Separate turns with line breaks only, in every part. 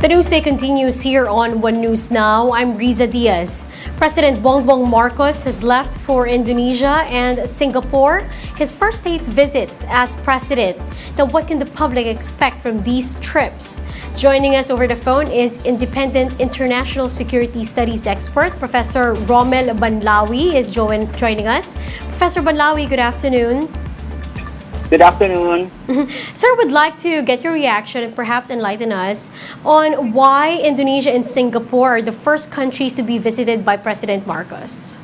The newsday continues here on One News Now. I'm Riza Diaz. President Bongbong Marcos has left for Indonesia and Singapore, his first state visits as president. Now, what can the public expect from these trips? Joining us over the phone is independent international security studies expert, Professor Rommel Banlaoi is joining us. Professor Banlaoi, good afternoon.
Good afternoon.
Sir, would like to get your reaction and perhaps enlighten us on why Indonesia and Singapore are the first countries to be visited by President Marcos.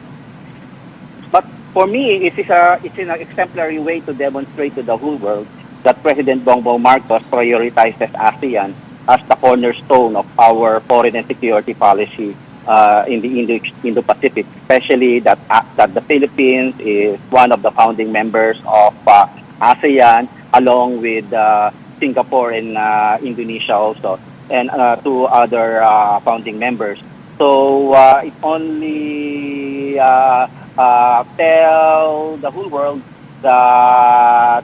But for me, it's an exemplary way to demonstrate to the whole world that President Bongbong Marcos prioritizes ASEAN as the cornerstone of our foreign and security policy in the Indo-Pacific, especially that the Philippines is one of the founding members of ASEAN, along with Singapore and Indonesia also, and two other founding members. So it only tell the whole world that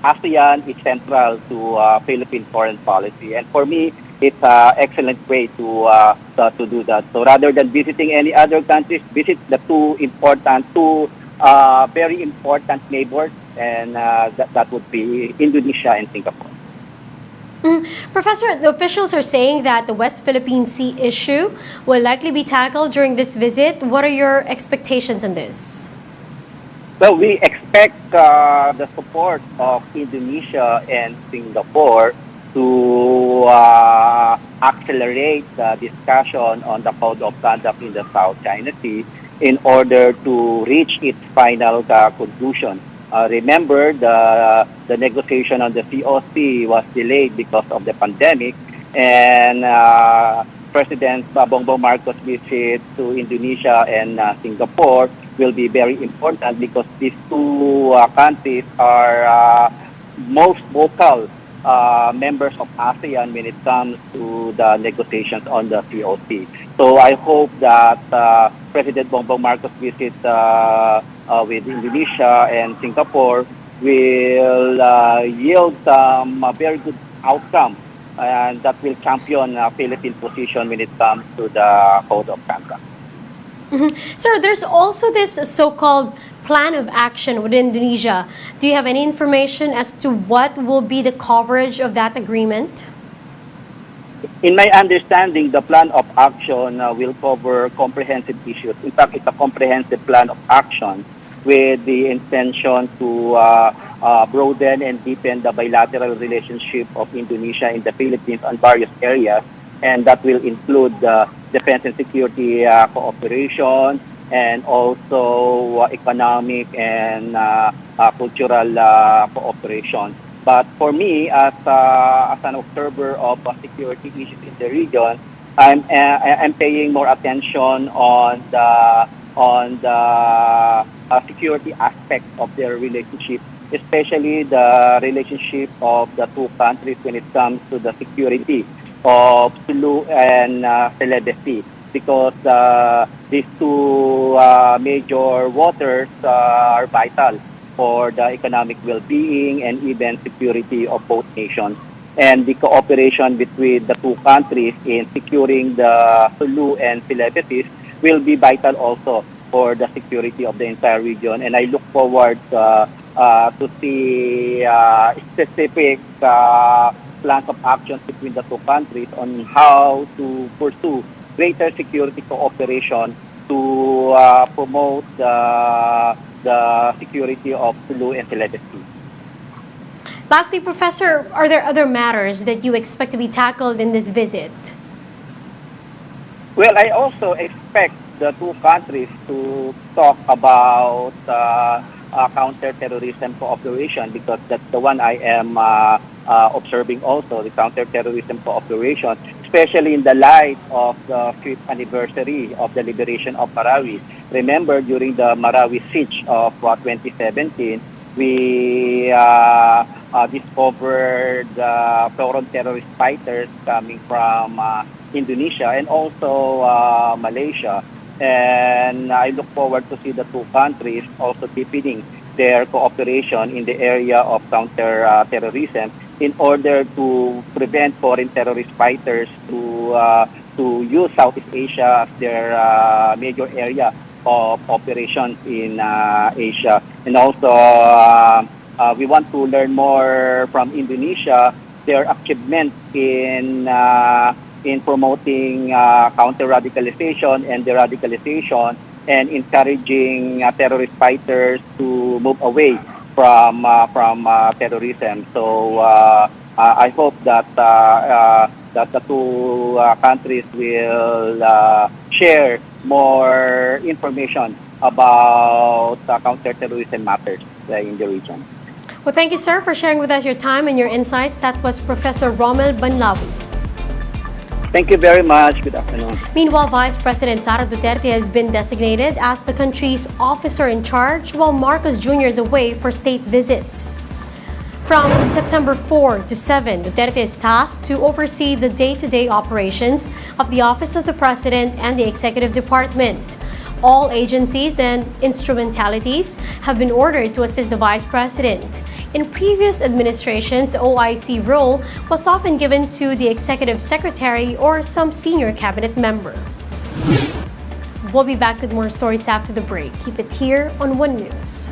ASEAN is central to Philippine foreign policy. And for me, it's an excellent way to do that. So rather than visiting any other countries, visit the two very important neighbors, and that would be Indonesia and Singapore.
Professor, the officials are saying that the West Philippine Sea issue will likely be tackled during this visit. What are your expectations on this?
Well, we expect the support of Indonesia and Singapore to accelerate the discussion on the code of conduct in the South China Sea in order to reach its final conclusion. Remember, the negotiation on the COC was delayed because of the pandemic, and President Bongbong Marcos' visit to Indonesia and Singapore will be very important because these two countries are most vocal members of ASEAN when it comes to the negotiations on the COC. So I hope that President Bongbong Marcos' visit with Indonesia and Singapore will yield some very good outcome, and that will champion Philippine position when it comes to the code of conduct.
Sir, there's also this so-called plan of action with Indonesia. Do you have any information as to what will be the coverage of that agreement?
In my understanding, the plan of action will cover comprehensive issues. In fact, it's a comprehensive plan of action with the intention to broaden and deepen the bilateral relationship of Indonesia and the Philippines on various areas, and that will include defense and security cooperation, and also economic and cultural cooperation. But for me, as an observer of security issues in the region, I'm paying more attention on the security aspect of their relationship, especially the relationship of the two countries when it comes to the security of Sulu and Celebes, because these two major waters are vital for the economic well-being and even security of both nations. And the cooperation between the two countries in securing the Sulu and Celebes will be vital also for the security of the entire region. And I look forward to see specific plans of action between the two countries on how to pursue greater security cooperation to promote the security of Sulu and Celebes.
Lastly, Professor, are there other matters that you expect to be tackled in this visit?
Well, I also expect the two countries to talk about counter-terrorism cooperation, because that's the one I am observing also, the counter-terrorism cooperation, especially in the light of the 5th anniversary of the liberation of Marawi. Remember, during the Marawi siege of 2017, we discovered foreign terrorist fighters coming from Indonesia and also Malaysia. And I look forward to see the two countries also deepening their cooperation in the area of counter-terrorism, in order to prevent foreign terrorist fighters to use Southeast Asia as their major area of operations in Asia. And also, we want to learn more from Indonesia, their achievements in promoting counter-radicalization and de-radicalization and encouraging terrorist fighters to move away from terrorism. So I hope that that the two countries will share more information about counterterrorism matters in the region.
Well, thank you, sir, for sharing with us your time and your insights. That was Professor Rommel Banlaoi.
Thank you very much. Good afternoon.
Meanwhile, Vice President Sara Duterte has been designated as the country's officer in charge while Marcos Jr. is away for state visits. From September 4 to 7, Duterte is tasked to oversee the day-to-day operations of the Office of the President and the Executive Department. All agencies and instrumentalities have been ordered to assist the Vice President. In previous administrations, OIC role was often given to the Executive Secretary or some senior cabinet member. We'll be back with more stories after the break. Keep it here on One News.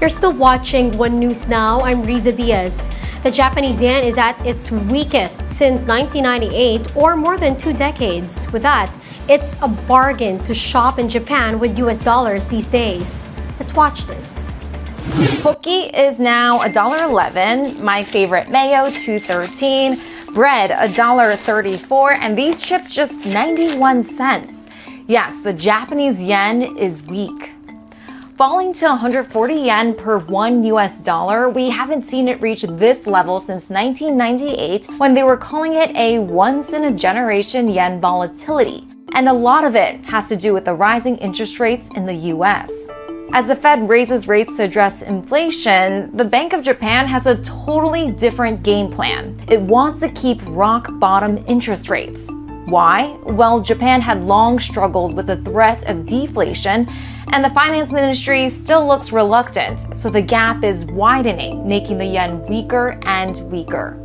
You're still watching One News Now. I'm Riza Diaz. The Japanese yen is at its weakest since 1998, or more than 2 decades. With that, it's a bargain to shop in Japan with US dollars these days. Let's watch this.
Poke is now $1.11. My favorite mayo, $2.13. Bread, $1.34. And these chips just 91 cents. Yes, the Japanese yen is weak. Falling to 140 yen per 1 US dollar, we haven't seen it reach this level since 1998 when they were calling it a once-in-a-generation yen volatility. And a lot of it has to do with the rising interest rates in the US. As the Fed raises rates to address inflation, the Bank of Japan has a totally different game plan. It wants to keep rock-bottom interest rates. Why? Well, Japan had long struggled with the threat of deflation, and the finance ministry still looks reluctant, so the gap is widening, making the yen weaker and weaker.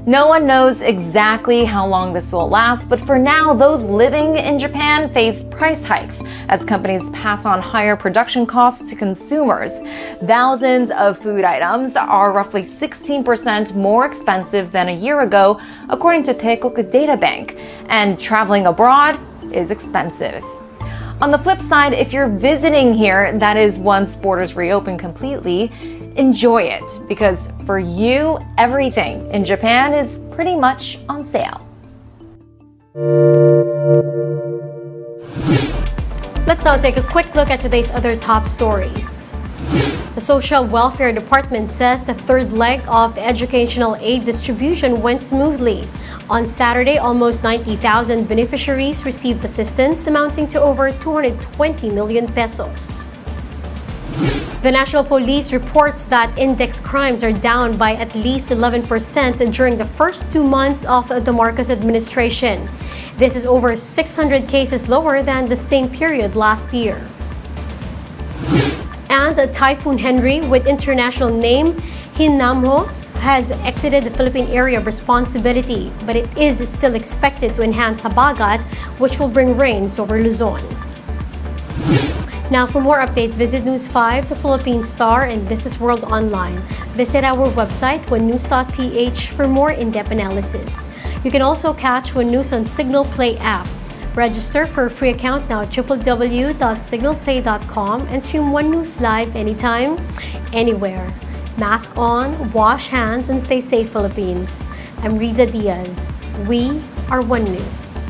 No one knows exactly how long this will last, but for now, those living in Japan face price hikes as companies pass on higher production costs to consumers. Thousands of food items are roughly 16% more expensive than a year ago, according to Teikoku Data Bank, and traveling abroad is expensive. On the flip side, if you're visiting here, that is once borders reopen completely, enjoy it, because for you, everything in Japan is pretty much on sale.
Let's now take a quick look at today's other top stories. The Social Welfare Department says the third leg of the educational aid distribution went smoothly. On Saturday, almost 90,000 beneficiaries received assistance amounting to over 220 million pesos. The National Police reports that index crimes are down by at least 11% during the first 2 months of the Marcos administration. This is over 600 cases lower than the same period last year. And Typhoon Henry, with international name Hinnamho, has exited the Philippine area of responsibility, but it is still expected to enhance Habagat, which will bring rains over Luzon. Now, for more updates, visit News 5, The Philippine Star, and Business World Online. Visit our website, onenews.ph, for more in-depth analysis. You can also catch One News on Signal Play app. Register for a free account now at www.signalplay.com and stream One News live anytime, anywhere. Mask on, wash hands, and stay safe, Philippines. I'm Riza Diaz. We are One News.